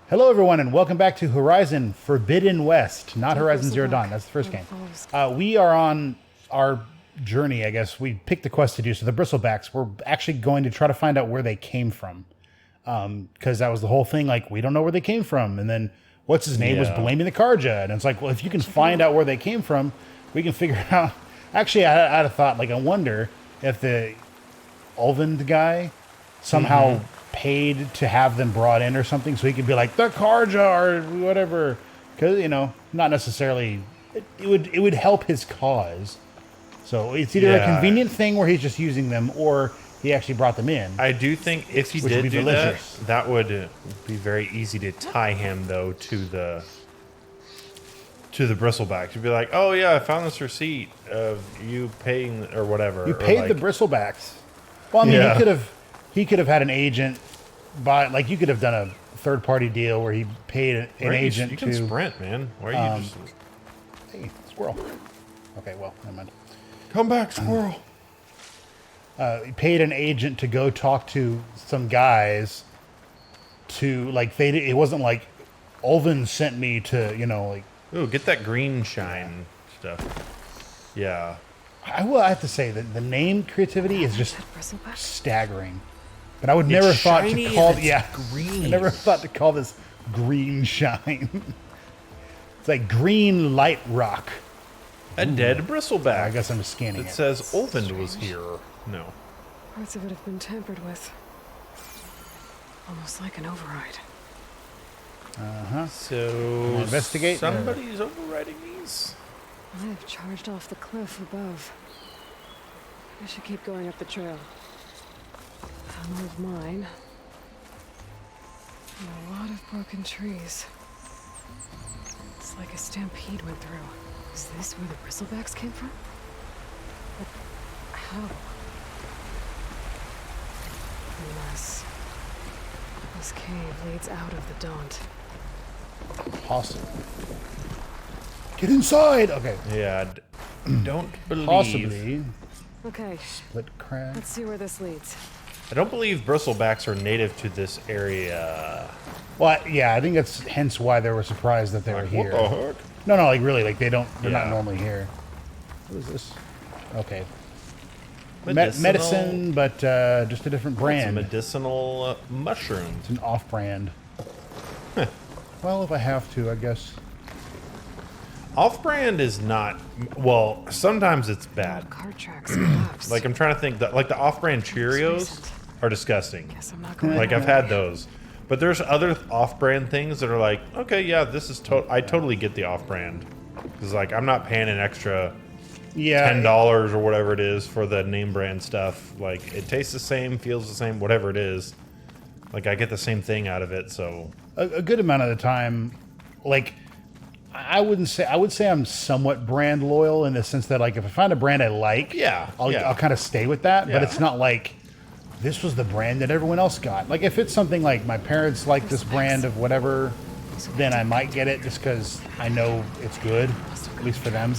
Hello, everyone, and welcome back to Horizon Forbidden West, not Horizon Zero Dawn. That's the first game. We are on our journey, I guess. We picked the quest to do. So the bristlebacks, we're actually going to try to find out where they came from. Because that was the whole thing, like, we don't know where they came from. And then, what's his name was blaming the Karja. And it's like, well, if you can find out where they came from, we can figure out... Actually, I had a thought, like, I wonder if the Erend guy somehow... paid to have them brought in or something, so he could be like the Karja or whatever, because not necessarily it would help his cause. So it's either a convenient thing where he's just using them, or he actually brought them in. I do think if he did do that, that would be very easy to tie him though to the bristlebacks. You'd be like, oh yeah, I found this receipt of you paying or whatever. You paid the bristlebacks. Well, I mean, he could have had an agent buy, like, you could have done a third-party deal where he paid an agent you can sprint, man. Why are you just... Hey, squirrel. Okay, well, never mind. Come back, squirrel. He paid an agent to go talk to some guys to, like, it wasn't like, Ulvin sent me to, like... Ooh, get that green shine stuff. Yeah. I have to say that the name creativity is just staggering. But I would never thought to call green. I never thought to call this green shine. It's like green light rock. A dead bristleback. I guess I'm just scanning it. It says Ulvin was here. No. Parts of it have been tampered with. Almost like an override. So investigate. Somebody's overriding these. I've charged off the cliff above. I should keep going up the trail. An old mine. And a lot of broken trees. It's like a stampede went through. Is this where the bristlebacks came from? But how? Unless this cave leads out of the Daunt. Possible. Get inside! Okay. Yeah, don't believe... Possibly. Okay. Split crack. Let's see where this leads. I don't believe bristlebacks are native to this area. Well, yeah, I think that's hence why they were surprised that they were here. What the heck? No, like, really, like, they're not normally here. What is this? Okay. Medicine, but just a different brand. It's a medicinal mushroom. It's an off-brand. Well, if I have to, I guess. Off-brand is not... Well, sometimes it's bad. Cart tracks, perhaps. Like, I'm trying to think... Like, the off-brand Cheerios are disgusting. Guess I'm not going Like, I've had those. But there's other off-brand things that are like, okay, yeah, this is... I totally get the off-brand. Because, like, I'm not paying an extra $10 or whatever it is for the name brand stuff. Like, it tastes the same, feels the same, whatever it is. Like, I get the same thing out of it, so... A good amount of the time, like... I would say I'm somewhat brand loyal in the sense that, like, if I find a brand I like, I'll kind of stay with that. But it's not like this was the brand that everyone else got. Like, if it's something like my parents like this brand of whatever, then I might get it just because I know it's good, at least for them.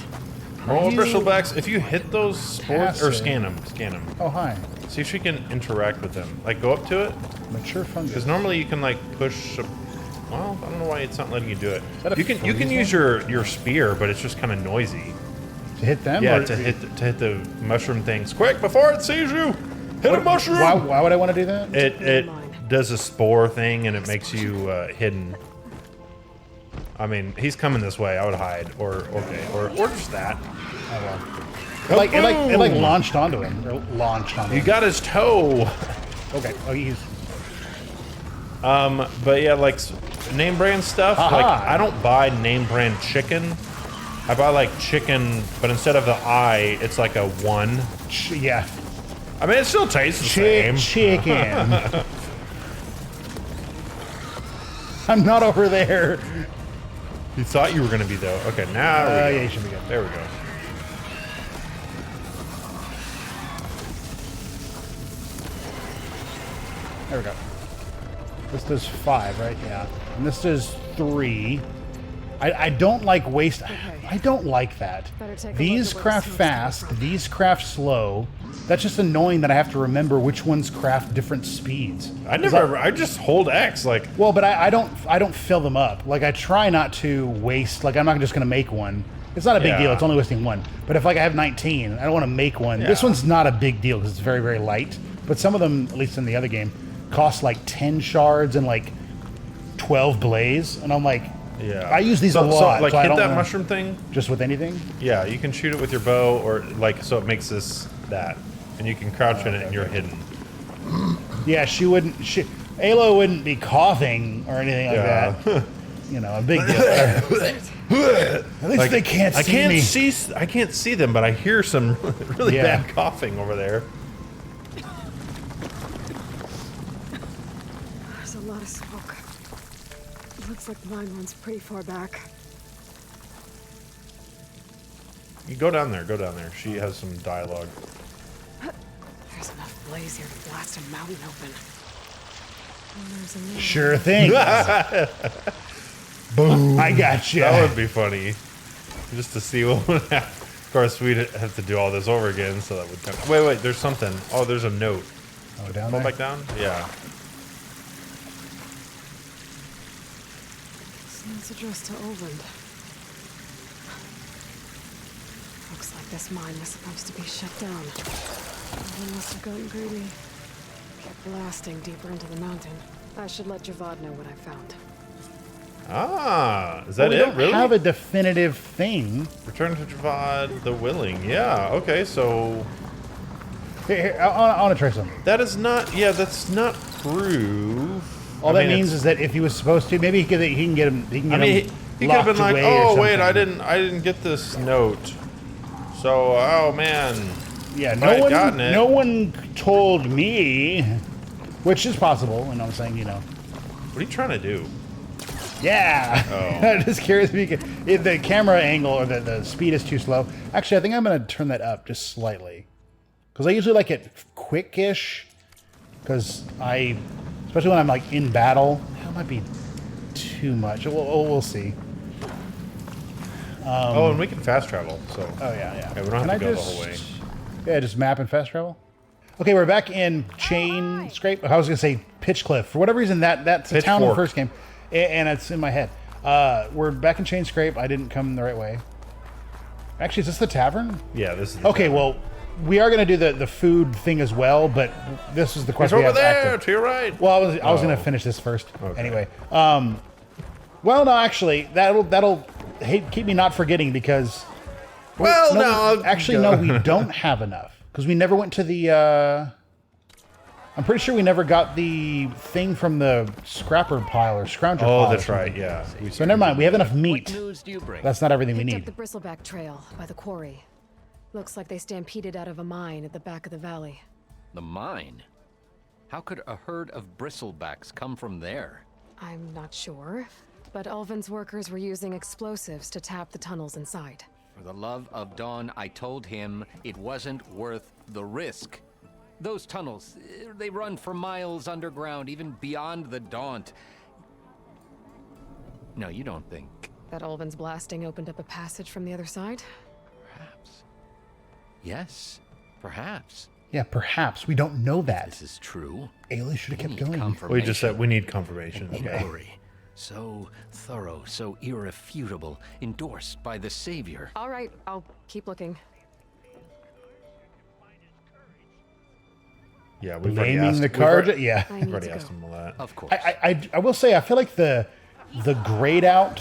Oh, bristlebacks! If you hit those spores or scan them. Oh, hi. See if you can interact with them. Like, go up to it. Mature fungus. Because normally you can, like, push. Well, I don't know why it's not letting you do it. You can use your spear, but it's just kind of noisy. To hit them? Yeah, to hit the mushroom things. Quick, before it sees you! Hit a mushroom! Why would I want to do that? It does a spore thing, and it makes you hidden. I mean, he's coming this way. I would hide. Or just that. Oh, well. It launched onto him. Or launched onto him. You got his toe! Okay. Oh, he's... But yeah, like name brand stuff. Like, I don't buy name brand chicken. I buy like chicken, but instead of the I, it's like a 1. Yeah. I mean, it still tastes the same. Chicken. I'm not over there. You thought you were gonna be though. Okay, now yeah, you should be good. There we go. There we go. This does 5, right? Yeah. And this does 3. I don't like waste. I don't like that. Better take a These look at where craft the smoke's fast. coming from. These craft slow. That's just annoying that I have to remember which ones craft different speeds. I just hold X like. Well, but I don't fill them up. Like I try not to waste. Like I'm not just gonna make one. It's not a big Yeah. deal. It's only wasting one. But if like I have 19, I don't want to make one. This Yeah. one's not a big deal because it's very, very light. But some of them, at least in the other game, cost like 10 shards and like 12 blaze. And I'm like, Yeah. I use these a lot. So, like, so I hit don't that wanna- mushroom thing. Just with anything? Yeah, you can shoot it with your bow, or like, so it makes this that, and you can crouch in it, and you're hidden. Yeah, she wouldn't. Ayla wouldn't be coughing or anything like Yeah. that. You know, a big deal. At least they can't see me. I can't see them, but I hear some really Yeah. bad coughing over there. There's a lot of smoke. Looks like the mine runs pretty far back. You go down there. Go down there. She has some dialogue. There's enough blaze here to blast a mountain open. And there's another Sure thing. Boom. I got you. That would be funny, just to see what would happen. Of course, we'd have to do all this over again, so that would kind of... Wait, there's something. Oh, there's a note. Oh, down Go there? back down? Yeah. It's addressed to Erend. Looks like this mine was supposed to be shut down. Someone must have gotten greedy. Kept blasting deeper into the mountain. I should let Javad know what I found. Ah, is that Well, we it? don't Really? have a definitive thing. Return to Javad the Willing. Yeah, okay, so... Here, I want to try something. That is not... Yeah, that's not proof. All that means is that if he was supposed to, maybe he can get him. He can get him. he could have been locked like, away or oh, wait, something." I didn't get this note. So, oh, man. Yeah, If I had gotten it- no one told me, which is possible. And I'm saying, you know, What are you trying to do? yeah. Oh. I'm just curious if the camera angle or the speed is too slow. Actually, I think I'm going to turn that up just slightly because I usually like it quick-ish. Because especially when I'm like in battle, that might be too much. We'll see. Oh, and we can fast travel, so... Oh yeah. Yeah, we don't have to go the whole way. Yeah, just map and fast travel. Okay, we're back in Chain Scrape. I was gonna say Pitch Cliff. For whatever reason, that's a town in the Pitchfork. first game, and it's in my head. We're back in Chain Scrape. I didn't come the right way. Actually, is this the tavern? Yeah, this is... the Okay, time. well, we are gonna do the food thing as well, but this is the It's question we over have there, active. to your right. Well, I was Oh. gonna finish this first. Okay. Anyway, well, no, actually, that'll keep me not forgetting because. Well, no, no, actually, no, we don't have enough because we never went to the. I'm pretty sure we never got the thing from the scrapper pile or scrounger pile. Oh, or that's something. right, yeah. So never mind. We have enough What meat. news do you bring? That's not everything we Picked up need. the bristleback trail by the quarry. Looks like they stampeded out of a mine at the back of the valley. The mine? How could a herd of bristlebacks come from there? I'm not sure, but Ulvin's workers were using explosives to tap the tunnels inside. For the love of Dawn, I told him it wasn't worth the risk. Those tunnels, they run for miles underground, even beyond the Daunt. No, you don't think. That Ulvin's blasting opened up a passage from the other side? Perhaps. Yes, perhaps. Yeah, perhaps we don't know that. This is true. Ayla should have kept Need going. confirmation. We just said we need confirmation. An Okay. inquiry. So thorough, so irrefutable, endorsed by the Savior. All right, I'll keep looking. Yeah, we've already Naming asked. the we've card. already- Yeah. I We've need already to asked go. him all that. Of course. I will say I feel like the grayed out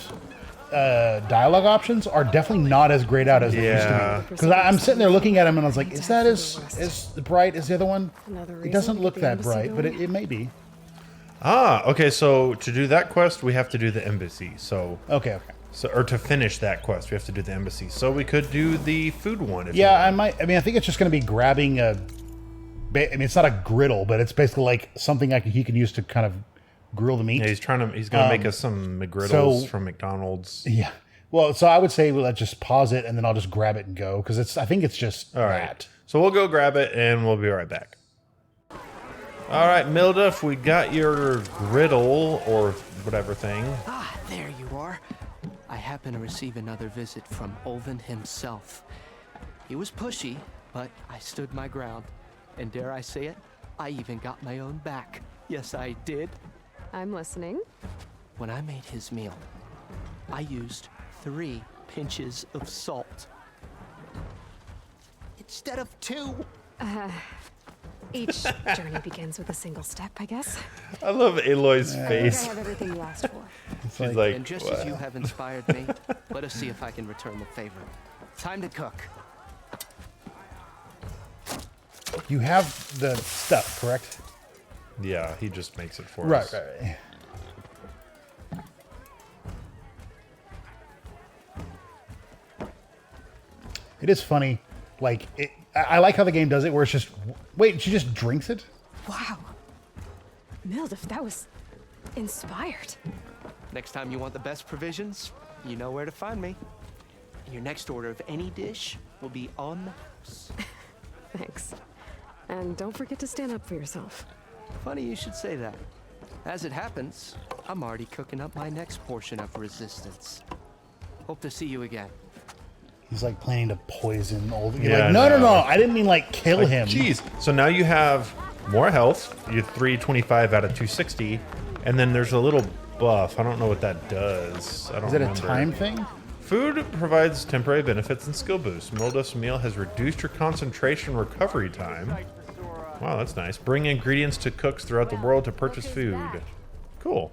dialogue options are definitely not as grayed out as they used Yeah. to be. Because I'm sitting there looking at them and I was like, is that as bright as the other one? Another It reason doesn't to look get the that embassy bright, but going? it may be. Ah, okay. So to do that quest, we have to do the embassy. So, Okay. or to finish that quest, we have to do the embassy. So we could do the food one. If you Yeah, want. I think it's just going to be grabbing a. I mean, it's not a griddle, but it's basically like something he can use to kind of grill the meat. Yeah, he's gonna make us some McGriddles so- from McDonald's. Yeah. Well, so I would say let's just pause it and then I'll just grab it and go because I think it's just All right. that. So we'll go grab it and we'll be right back. All right, Milduff, we got your griddle or whatever thing. Ah, there you are. I happened to receive another visit from Erend himself. He was pushy, but I stood my ground. And dare I say it, I even got my own back. Yes, I did. I'm listening. When I made his meal, I used 3 pinches of salt. Instead of 2. Each journey begins with a single step, I guess. I love Aloy's I think I face. have everything you asked for. She's like, And just "Wow." as you have inspired me, let us see if I can return the favor. Time to cook. You have the stuff, correct? Yeah, he just makes it for Right, us. right. It is funny. Like, I like how the game does it where it's just... Wait, she just drinks it? Wow. Mildif, that was inspired. Next time you want the best provisions, you know where to find me. And your next order of any dish will be on the house. Thanks. And don't forget to stand up for yourself. Funny you should say that. As it happens, I'm already cooking up my next portion of resistance. Hope to see you again. He's like planning to poison old... You're Yeah, like, no, no. no, no. I didn't mean like kill Like, him. Jeez. So now you have more health. You're 325 out of 260. And then there's a little buff. I don't know what that does. I don't Is it a remember. time thing? Food provides temporary benefits and skill boosts. Mildif's meal has reduced your concentration recovery time. Wow, that's nice. Bring ingredients to cooks throughout the world to purchase food. Cool.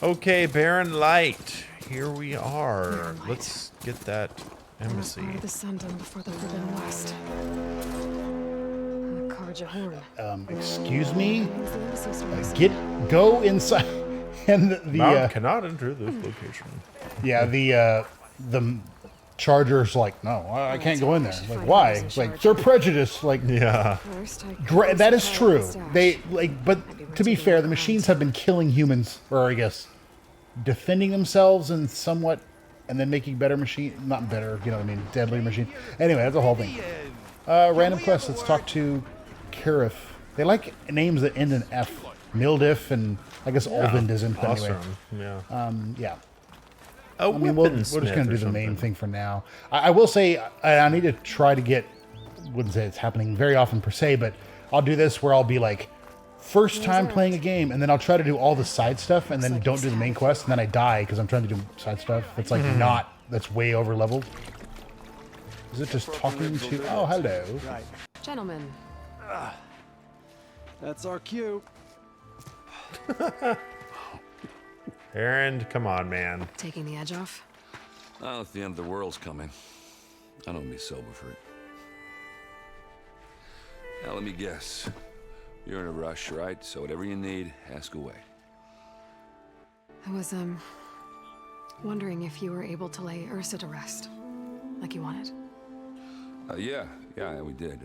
Okay, Barren Light. Here we are. Barren Light. Let's get that embassy. Part of the Sundom before the Forbidden West. Karja Horn. Excuse me? Means the embassy starts. Go inside. And the Mount cannot enter this location. yeah, the Charger's like, no, I can't go in there. Like, why? Like, they're prejudiced. Like, Yeah. First, I that is closed the true. stash. They like, but to be fair, the machines have been killing humans, or I guess, defending themselves and somewhat, and then making better not better, you know what I mean, deadly machine. Anyway, that's the whole thing. Random quest. Let's talk to Karif. They like names that end in F. Mildif and I guess Erend isn't. But anyway, Awesome. Yeah. yeah. A I mean, we're just going to do the main thing for now. I will say I need to try to get, wouldn't say it's happening very often per se, but I'll do this where I'll be like, first time playing a game, and then I'll try to do all the side stuff, and then don't do the main quest, and then I die because I'm trying to do side stuff. That's like that's way over leveled. Is it just talking to, oh, hello. Right. Gentlemen, That's our cue. Erend, come on, man. taking the edge off. Well, if the end of the world's coming, I don't be sober for it. Now, let me guess. You're in a rush, right? So whatever you need, ask away. I was, wondering if you were able to lay Ursa to rest, like you wanted. Yeah, we did.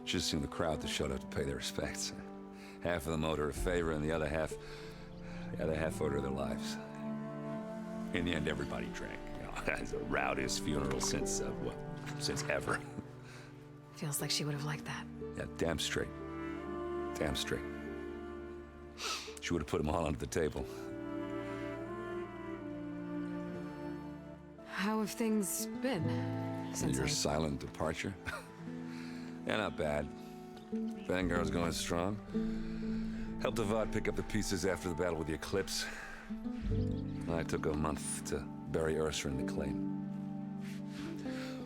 Just seemed the crowd to showed up to pay their respects. Half of them owed her a favor, and the other half owed her their lives. In the end, everybody drank. You know, it's the rowdiest funeral since ever. Feels like she would have liked that. Yeah, damn straight. Damn straight. She would have put them all under the table. How have things been since Your I... silent departure? Yeah, not bad. Vanguard's going strong. Helped Avad pick up the pieces after the battle with the Eclipse. I took a month to bury Ursa in the claim.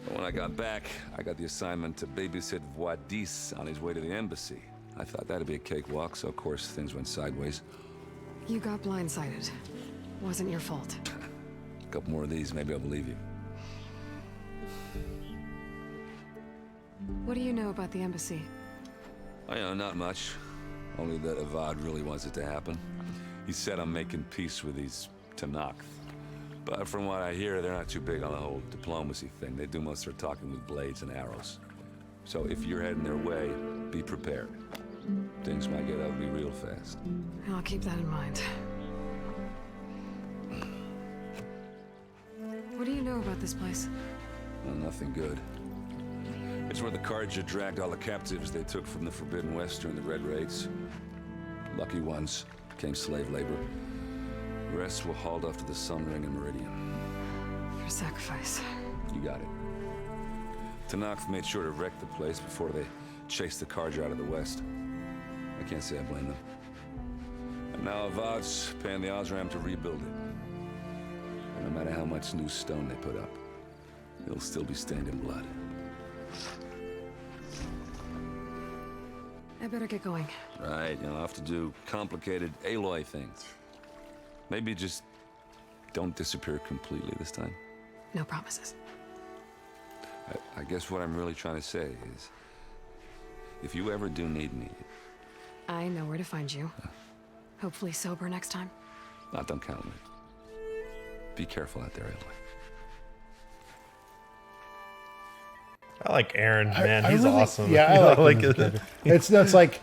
But when I got back, I got the assignment to babysit Wadis on his way to the embassy. I thought that'd be a cakewalk, so of course things went sideways. You got blindsided. Wasn't your fault. A couple more of these, maybe I'll believe you. What do you know about the embassy? I know, not much. Only that Avad really wants it to happen. He said I'm making peace with these Tanakh. But from what I hear, they're not too big on the whole diplomacy thing. They do most of their talking with blades and arrows. So if you're heading their way, be prepared. Things might get ugly real fast. I'll keep that in mind. What do you know about this place? Well, nothing good. It's where the Karja dragged all the captives they took from the Forbidden West during the Red Raids. Lucky ones became slave labor. The rest will hauled off to the Sun Ring and Meridian. For sacrifice. You got it. Tanakh made sure to wreck the place before they chased the Carja out of the west. I can't say I blame them. And now Avad's paying the Osram to rebuild it. And no matter how much new stone they put up, it'll still be stained in blood. I better get going. Right, you'll have to do complicated Aloy things. Maybe just don't disappear completely this time. No promises. I guess what I'm really trying to say is, if you ever do need me... I know where to find you. Hopefully sober next time. don't count on it. Be careful out there, Aloy. I like Erend, man. I He's really, awesome. Yeah, I like him. It's like,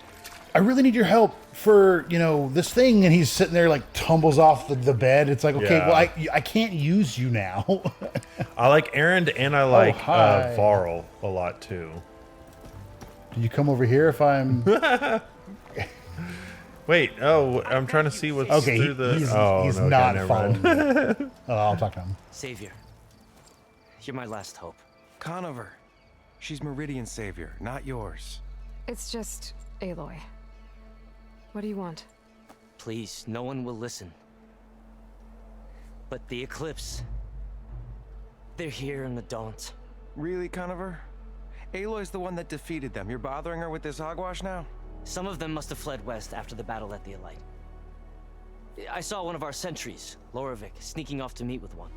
I really need your help for, this thing. And he's sitting there, like, tumbles off the bed. It's like, okay, Yeah. well, I can't use you now. I like Erend, and I like hi. Varl a lot, too. Can you come over here if I'm... Wait, I'm trying to see what's Okay, through the... he's okay, not never following mind. me. I'll talk to him. Savior, you're my last hope. Conover. She's Meridian's savior, not yours. It's just Aloy. What do you want? Please, no one will listen. But the Eclipse... they're here in the Daunt. Really, Conover? Aloy's the one that defeated them. You're bothering her with this hogwash now? Some of them must have fled west after the battle at the Elite. I saw one of our sentries, Loravik, sneaking off to meet with one.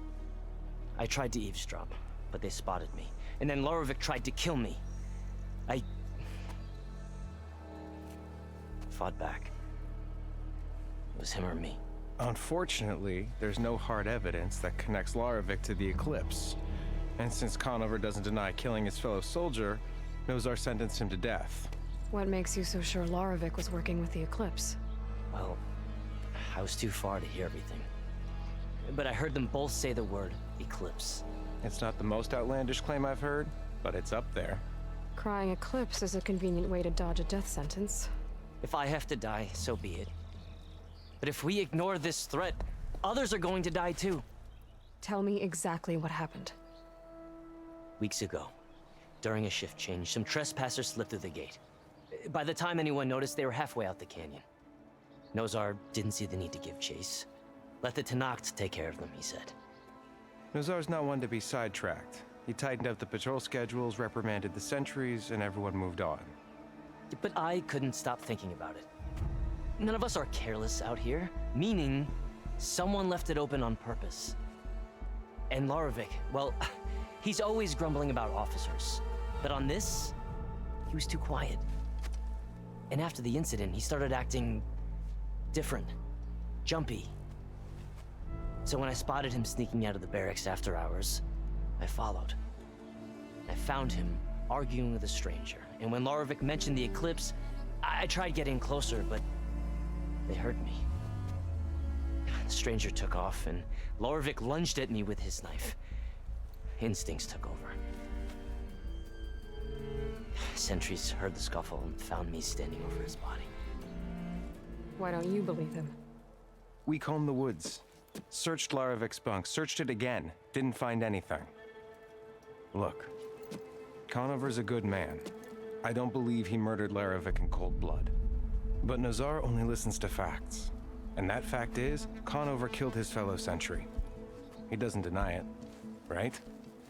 I tried to eavesdrop, but they spotted me. And then Loravik tried to kill me. I... fought back. It was him or me. Unfortunately, there's no hard evidence that connects Loravik to the Eclipse. And since Conover doesn't deny killing his fellow soldier, Nozar sentenced him to death. What makes you so sure Loravik was working with the Eclipse? Well, I was too far to hear everything. But I heard them both say the word Eclipse. It's not the most outlandish claim I've heard, but it's up there. Crying Eclipse is a convenient way to dodge a death sentence. If I have to die, so be it. But if we ignore this threat, others are going to die too. Tell me exactly what happened. Weeks ago, during a shift change, some trespassers slipped through the gate. By the time anyone noticed, they were halfway out the canyon. Nozar didn't see the need to give chase. Let the Tanakh take care of them, he said. Nozar's not one to be sidetracked. He tightened up the patrol schedules, reprimanded the sentries, and everyone moved on. But I couldn't stop thinking about it. None of us are careless out here, meaning someone left it open on purpose. And Loravik, well, he's always grumbling about officers. But on this, he was too quiet. And after the incident, he started acting different, jumpy. So when I spotted him sneaking out of the barracks after hours, I followed. I found him arguing with a stranger. And when Loravik mentioned the Eclipse, I tried getting closer, but they heard me. The stranger took off, and Loravik lunged at me with his knife. Instincts took over. Sentries heard the scuffle and found me standing over his body. Why don't you believe him? We combed the woods, searched Laravik's bunk, searched it again, didn't find anything. Look, Conover's a good man. I don't believe he murdered Laravik in cold blood. But Nozar only listens to facts. And that fact is, Conover killed his fellow sentry. He doesn't deny it, right?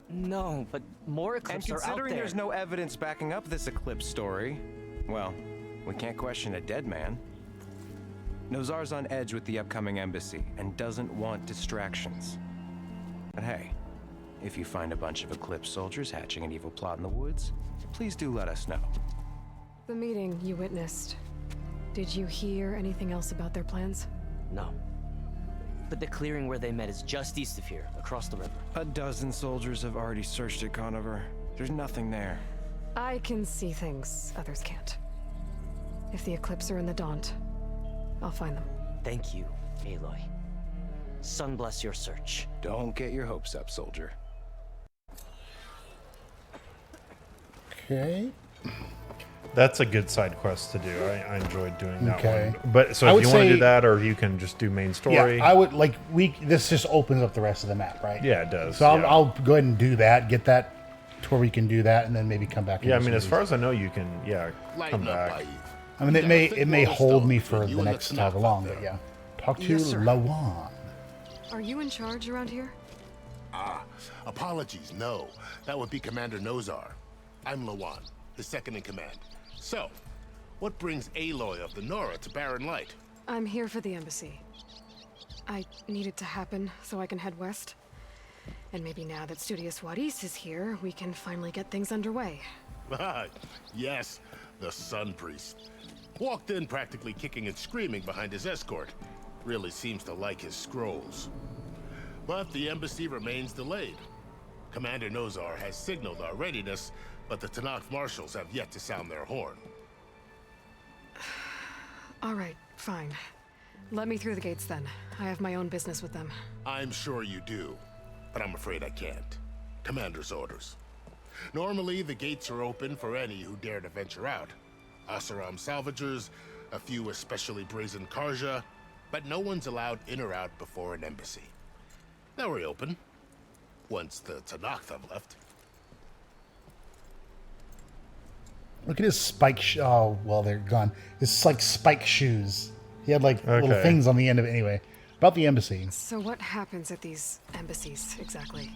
No, but more Eclipse And are out considering there. there's no evidence backing up this Eclipse story, well, we can't question a dead man. Nozar's on edge with the upcoming embassy and doesn't want distractions. But hey, if you find a bunch of Eclipse soldiers hatching an evil plot in the woods, please do let us know. The meeting you witnessed. Did you hear anything else about their plans? No. But the clearing where they met is just east of here, across the river. A dozen soldiers have already searched it, Conover. There's nothing there. I can see things others can't. If the Eclipse are in the Daunt, I'll find them. Thank you, Aloy. Sun bless your search. Don't get your hopes up, soldier. Okay. That's a good side quest to do. I enjoyed doing that Okay. one. But so I if would you want to say- do that, or you can just do main story. Yeah, I would like this just opens up the rest of the map, right? Yeah, it does. So yeah. I'll go ahead and do that, get that to where we can do that, and then maybe come back. Yeah, I into mean, some as of far these. as I know, you can come Lighten up, back. Baif. I mean, You got a thick it may wall of hold stone me between for you the and next Tanakh however out long, there. but yeah. Talk to Yes, sir. Lawan. Are you in charge around here? Apologies, no. That would be Commander Nozar. I'm Lawan, his second in command. So, what brings Aloy of the Nora to Barren Light? I'm here for the embassy. I need it to happen so I can head west. And maybe now that Studious Wadis is here, we can finally get things underway. Yes, the Sun Priest. Walked in practically kicking and screaming behind his escort. Really seems to like his scrolls. But the embassy remains delayed. Commander Nozar has signaled our readiness, but the Tanakh marshals have yet to sound their horn. All right, fine. Let me through the gates then. I have my own business with them. I'm sure you do, but I'm afraid I can't. Commander's orders. Normally, the gates are open for any who dare to venture out. Asaram salvagers, a few especially brazen Karja, but no one's allowed in or out before an embassy. They'll reopen, once the Tanakh have left. Look at his spike. Oh, well, they're gone. It's like spike shoes. He had like little Okay. things on the end of it. Anyway, about the embassy. So what happens at these embassies, exactly?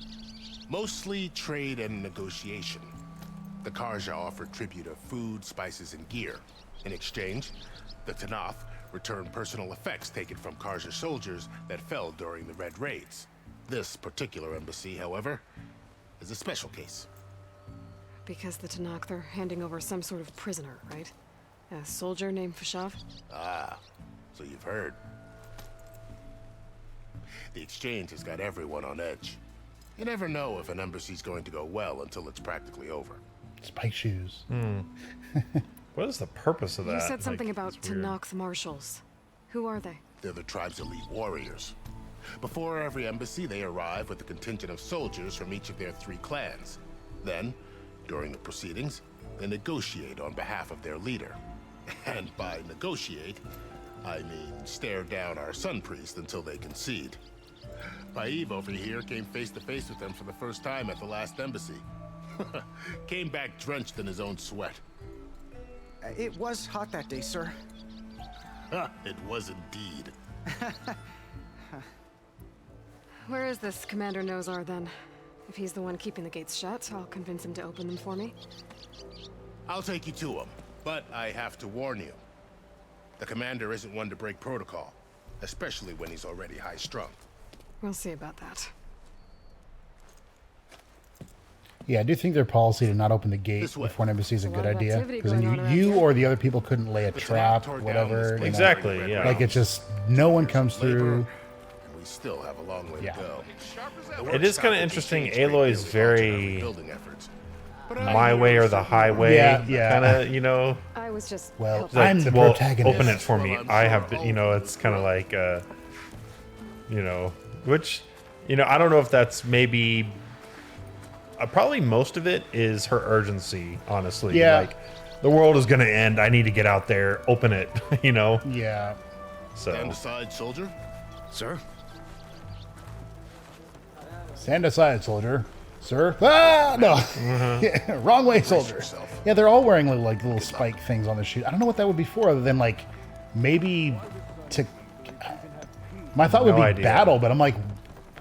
Mostly trade and negotiation. The Karja offer tribute of food, spices, and gear. In exchange, the Tanakh return personal effects taken from Karja soldiers that fell during the Red Raids. This particular embassy, however, is a special case. Because the Tanakh, they're handing over some sort of prisoner, right? A soldier named Fashav? Ah, so you've heard. The exchange has got everyone on edge. You never know if an embassy's going to go well until it's practically over. Spike shoes. What is the purpose of that? You said something Like, about it's weird. Tanakh marshals. Who are they? They're the tribe's elite warriors. Before every embassy, they arrive with a contingent of soldiers from each of their 3 clans. Then, during the proceedings, they negotiate on behalf of their leader. And by negotiate, I mean stare down our Sun Priest until they concede. Baif over here came face to face with them for the first time at the last embassy. Came back drenched in his own sweat. It was hot that day, sir. It was indeed. Where is this Commander Nozar then? If he's the one keeping the gates shut, I'll convince him to open them for me. I'll take you to him, but I have to warn you. The commander isn't one to break protocol, especially when he's already high-strung. We'll see about that. Yeah, I do think their policy to not open the gate This way. before an embassy is a There's a good lot of idea. activity Because then going on around you here. or the other people couldn't lay a The Tanakh trap, tore down whatever. this you place know. Exactly, during the yeah. Red Like Raids. it's just no one comes Labor, through. and we still have a long way Yeah. to go. It is kind of interesting. Aloy's very building efforts. my way or the highway. Yeah, yeah. Kind of, you know. I was just Well, helping. I'm the well, protagonist. open it for me. Well, I'm I sure have, all you know, of it's you kind of will. like, you know, which, you know, I don't know if that's maybe. Probably most of it is her urgency, honestly. Yeah. Like, the world is going to end. I need to get out there, open it, you know? Yeah. Stand So, aside, soldier. Sir? Stand aside, soldier. Sir? Ah, no. Yeah, wrong way, soldier. yourself. Yeah, they're all wearing like little spike things on their shoes. I don't know what that would be for, other than like maybe to. My thought would No be idea. battle, but I'm like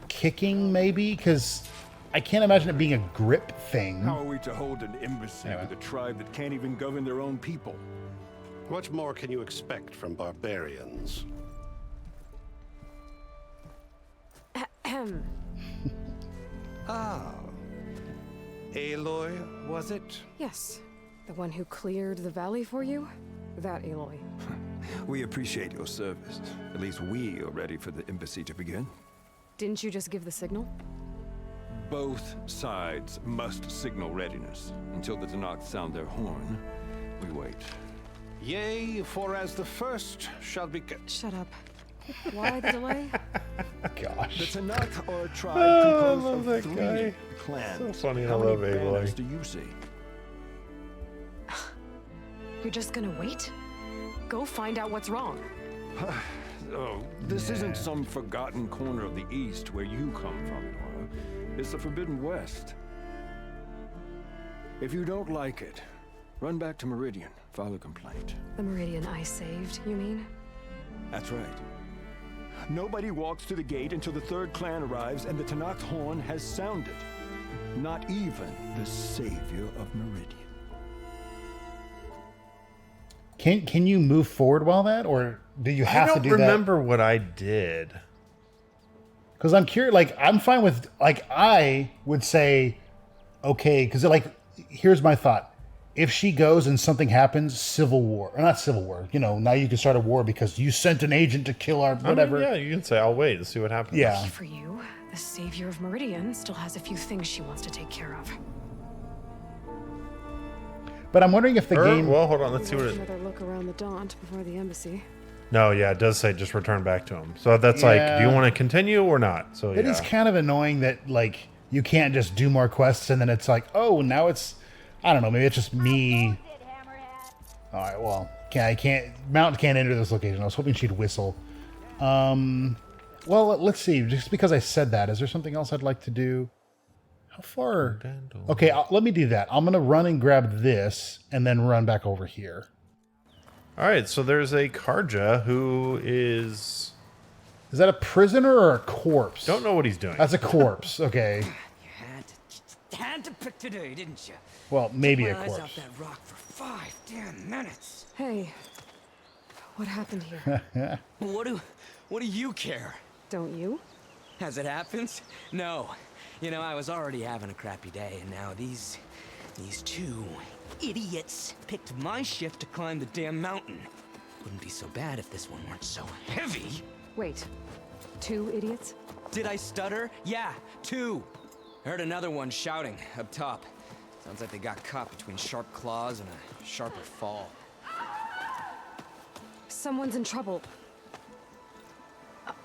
kicking maybe because I can't imagine it being a grip thing. How are we to hold an embassy Anyway. with a tribe that can't even govern their own people? What more can you expect from barbarians? Ah. Aloy, was it? Yes. The one who cleared the valley for you? That Aloy. We appreciate your service. At least we are ready for the embassy to begin. Didn't you just give the signal? Both sides must signal readiness. Until the Tanakh sound their horn, we wait. Yea, for as the first shall be... Shut up. Why the delay? The Gosh. Tanakh are a tribe I composed love of that 3 guy. clans. So funny, I How love many Aloy. banners do you see? You're just gonna wait? Go find out what's wrong. Oh, this isn't some forgotten corner of the East where you come from, Nora. It's the Forbidden West. If you don't like it, run back to Meridian, file a complaint. The Meridian I saved, you mean? That's right. Nobody walks to the gate until the third clan arrives and the Tenakth horn has sounded. Not even the savior of Meridian. Can you move forward while that, or do you have to do that? I don't remember what I did. Because I'm curious. Like, I'm fine with. Like, I would say, okay, because like, here's my thought: if she goes and something happens, civil war, or not civil war. You know, now you can start a war because you sent an agent to kill our whatever. I mean, yeah, you can say, "I'll wait and see what happens." Yeah. Lucky for you, the savior of Meridian still has a few things she wants to take care of. But I'm wondering if the game. Well, hold on. Let's see what it. Another look around the Daunt before the embassy. No, yeah, it does say just return back to him. So that's like, do you want to continue or not? So It is kind of annoying that like you can't just do more quests and then it's like, oh, now it's, I don't know, maybe it's just me. All right, well, Mount can't enter this location. I was hoping she'd whistle. Well, let's see. Just because I said that, is there something else I'd like to do? How far? Okay, let me do that. I'm going to run and grab this and then run back over here. All right, so there's a Karja who is... Is that a prisoner or a corpse? Don't know what he's doing. That's a corpse, okay. You had to pick today, didn't you? Well, maybe a Kept my eyes corpse. off that rock for 5 damn minutes. Hey, what happened here? What do you care? Don't you? As it happens? No. You know, I was already having a crappy day, and now these two idiots picked my shift to climb the damn mountain. Wouldn't be so bad if this one weren't so heavy. Wait, 2 idiots? Did I stutter? Yeah, 2. Heard another one shouting up top. Sounds like they got caught between sharp claws and a sharper fall. Someone's in trouble.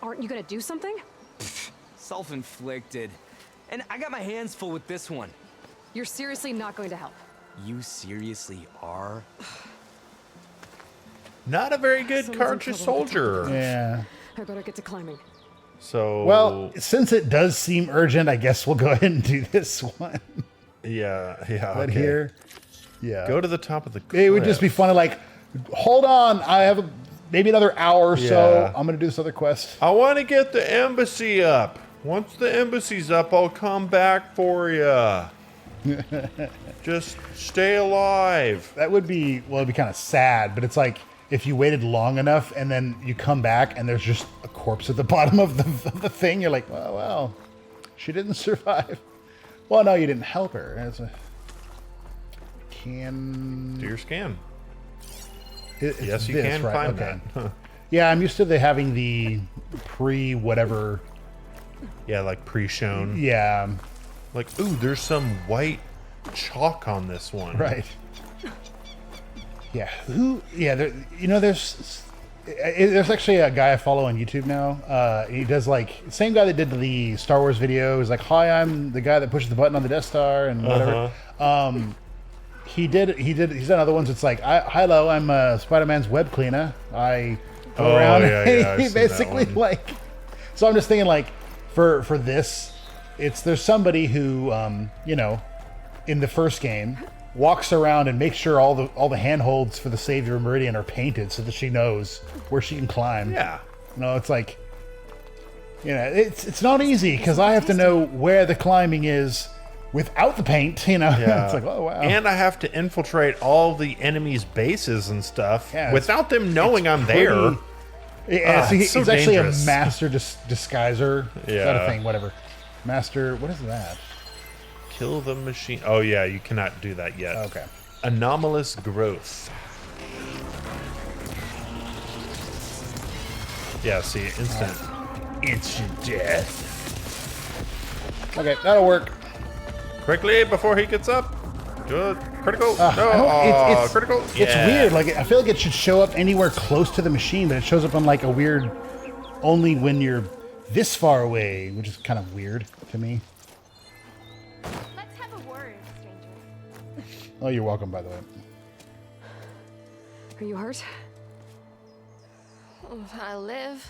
Aren't you gonna do something? Self-inflicted. And I got my hands full with this one. You're seriously not going to help? You seriously are? Not a very good Someone's in Karja trouble. soldier. Yeah. I better get to climbing. So... Well, since it does seem urgent, I guess we'll go ahead and do this one. Yeah. Right here. Yeah. Go to the top of the cliff. It would just be fun to like, hold on, I have maybe another hour or so. I'm going to do this other quest. I want to get the embassy up. Once the embassy's up, I'll come back for you. Just stay alive. That would be, well, it'd be kind of sad, but it's like if you waited long enough and then you come back and there's just a corpse at the bottom of the thing, you're like, well, she didn't survive. Well, no, you didn't help her. Do your scan. Yes, you can find that. Yeah, I'm used to having the pre-whatever. Yeah, like pre-shown. Yeah. Like, ooh, there's some white chalk on this one. Right. Yeah. There's actually a guy I follow on YouTube now. He does like same guy that did the Star Wars video. He's like, hi, I'm the guy that pushes the button on the Death Star and whatever. He's done other ones. It's like, hello, I'm Spider-Man's web cleaner. I go around. Yeah, he basically like. So I'm just thinking like, for this, there's somebody who in the first game walks around and makes sure all the handholds for the Savior of Meridian are painted so that she knows where she can climb. Yeah. It's like, it's not easy because I have to know where the climbing is without the paint, Yeah. It's like, oh, wow. And I have to infiltrate all the enemies' bases and stuff without them knowing I'm there. Yeah, so he's so actually dangerous. a master disguiser. Yeah. Is that a thing? Whatever. Master, what is that? Kill the machine. Oh, yeah, you cannot do that yet. Okay. Anomalous growth. Yeah, see, instant death. Okay, that'll work. Quickly, before he gets up. Good. Critical. It's critical. It's weird. Like, I feel like it should show up anywhere close to the machine, but it shows up on like a weird, only when you're this far away, which is kind of weird to me. Let's have a word, stranger. Oh, you're welcome, by the way. Are you hurt? I'll live.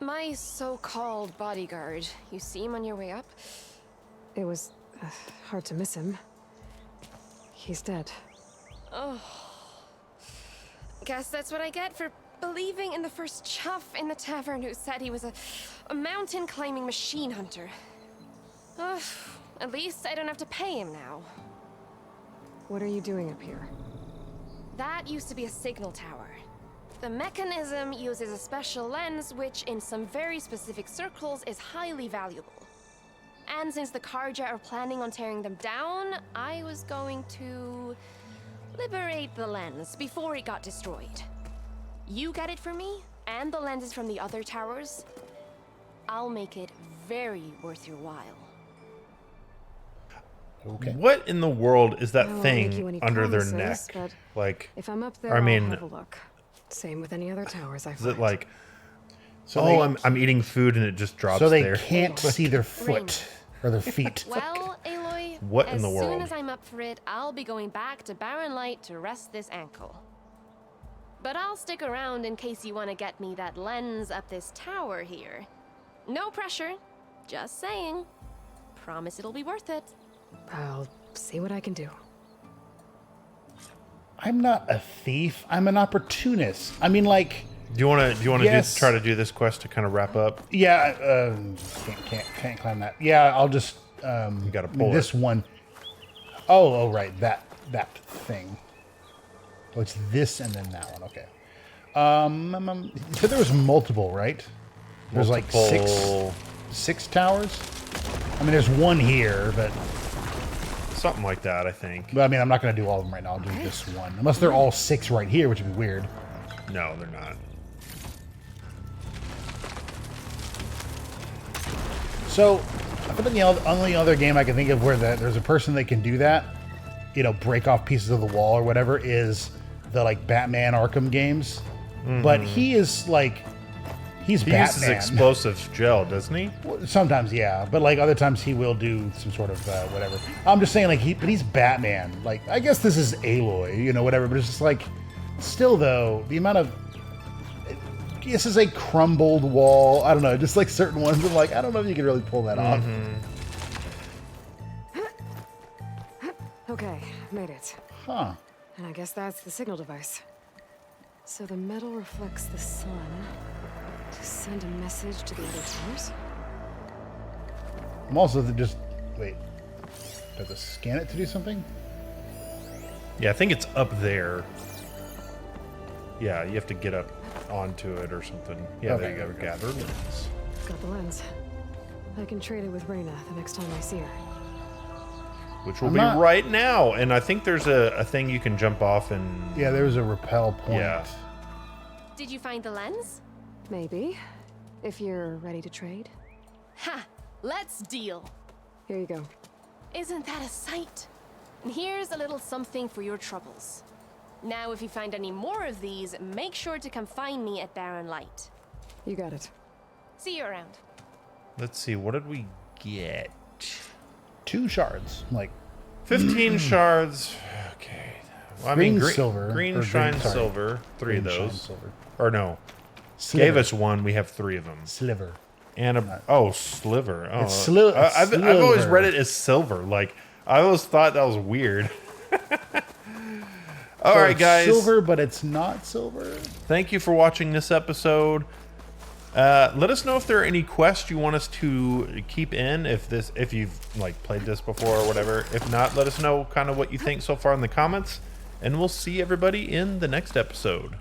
My so-called bodyguard, you see him on your way up? It was hard to miss him. He's dead. Oh. Guess that's what I get for believing in the first chuff in the tavern who said he was a mountain climbing machine hunter. Ugh. At least I don't have to pay him now. What are you doing up here? That used to be a signal tower. The mechanism uses a special lens which, in some very specific circles, is highly valuable. And since the Karja are planning on tearing them down, I was going to liberate the lens before it got destroyed. You get it for me, and the lenses from the other towers. I'll make it very worth your while. Okay. What in the world is that I won't make you thing any under their promises, neck? but Like, if I'm up there, I mean, I'll have a look. Same with any other towers I is find. it like, So oh, they- I'm eating food and it just drops So they there? can't see their foot or their feet. Well, Aloy, What in as the soon world? as I'm up for it, I'll be going back to Barren Light to rest this ankle. But I'll stick around in case you want to get me that lens up this tower here. No pressure, just saying. Promise it'll be worth it. I'll see what I can do. I'm not a thief. I'm an opportunist. I mean, like. Do you want to Yes. try to do this quest to kind of wrap up? Yeah, can't climb that. Yeah, I'll just you gotta pull this it. one. Oh, right, that thing. Oh, it's this and then that one. Okay. So there was multiple, right? There's like six towers. I mean, there's one here, but something like that, I think. But I mean, I'm not going to do all of them right now. I'll do this one, unless they're all 6 right here, which would be weird. No, they're not. So, I think the only other game I can think of where there's a person that can do that, you know, break off pieces of the wall or whatever, is the like Batman Arkham games. But he is like, he's He Batman. uses explosive gel, doesn't he? Sometimes, yeah, but like other times he will do some sort of whatever. I'm just saying, like but he's Batman. Like I guess this is Aloy, you know, whatever. But it's just like, still though, the amount of this is a crumbled wall. I don't know, just like certain ones. I'm like, I don't know if you can really pull that off. Okay, made it. Huh. And I guess that's the signal device. So the metal reflects the sun to send a message to the other towers? I'm also just wait. Do I have to scan it to do something? Yeah, I think it's up there. Yeah, you have to get up onto it or something. Yeah, Okay, there you go. there we go. Gather lens. Got the lens. I can trade it with Reyna the next time I see her. Which will be right now. And I think there's a thing you can jump off and... Yeah, there's a repel point. Yeah. Did you find the lens? Maybe. If you're ready to trade. Ha! Let's deal. Here you go. Isn't that a sight? And here's a little something for your troubles. Now, if you find any more of these, make sure to come find me at Barren Light. You got it. See you around. Let's see, what did we get? 2 shards. Like 15 shards. Okay. Well, I Green mean, silver, Green or shine green- sorry. silver. 3 of Green shine those. silver. Or no. Sliver. Gave us 1. We have 3 of them. Sliver. And a sliver. Oh, It's I've always sliver. read it as silver. Like I always thought that was weird. All So right, it's guys. silver, but it's not silver. Thank you for watching this episode. Let us know if there are any quests you want us to keep in. If you've like played this before or whatever. If not, let us know kind of what you think so far in the comments. And we'll see everybody in the next episode.